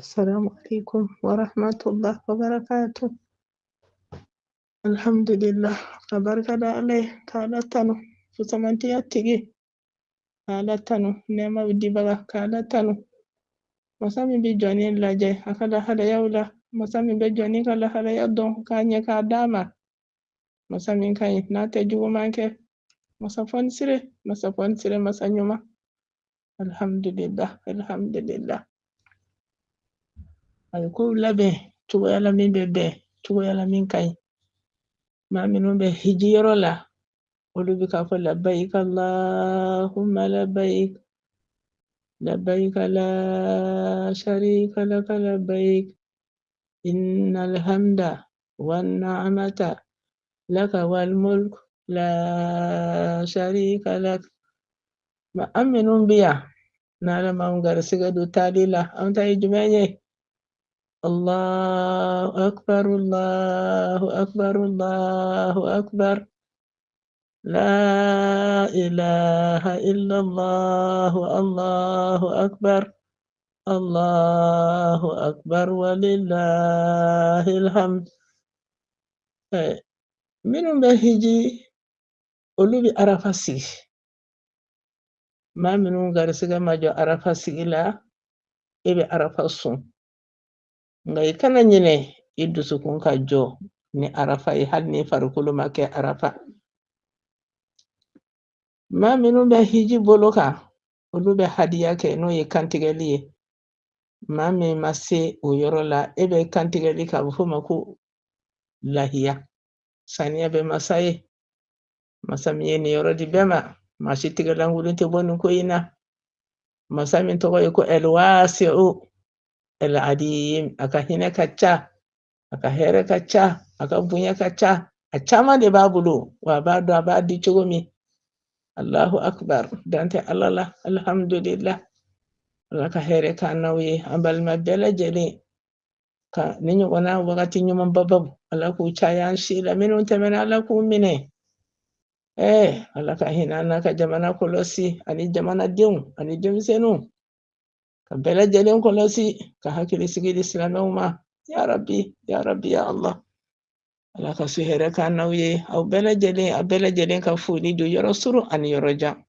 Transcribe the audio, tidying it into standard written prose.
السلام عليكم ورحمة الله وبركاته. الحمد لله. Barka da Allah ka lattano fusamanti yattigi ka lattano nema widdi baga ka lattano masami bi joni laje akala hada yawla masami be joni kala hada yaddon kanye ka dama masami kai na te jugo manke masafon sire masanyuma alhamdulillah ay ko labe tugo yala min be tugo yala min kai ma minun be hijiro la ولو بك لبيك اللهم لبيك لبيك لا شريك لك لبيك إن الحمد والنعمة لك والملك لا شريك لك ما أمنون بيا نالا ما أنغر سيغدو تاليلا أنت يجمعني الله أكبر الله أكبر الله أكبر لا إله إلا الله الله أكبر الله أكبر ولله الحمد. منهم بهجي أولو بعرفسي ما منهم غرسي ما جو عرفسي إلا إبي عرفسون ngai kana nyine iddu sukun ka jo ni arafa hal ni farukulu make arafa ma minun be hiji boloka olu be hadiya ke no ye kantigeli ma me mase o yorola ebe kantigeli ka fuma ku lahiya saniya be masaye masamiye ni yorodi bema mashi tigalan wulinte bonu ko ina masamin to ko elwasi'u el-adim aka hina kacca aka here kacca aka bunya kacca a chama de babulo wa bado abadi chogomi Allahu akbar dante alala alhamdulillah laka here ka nawye ambal mabela jeli ka ninyo wana wakati nyuma bababu alaku chayan shila minun temena alaku mine alaka hina naka jamana kolosi ani jamana diun ani jemsenu bela jelen kolosi ka hakili sigidi islamuma ya rabbi ya Allah alaka suhere ka nawye au bela jelen ka fuli do yoro suru ani yoro jam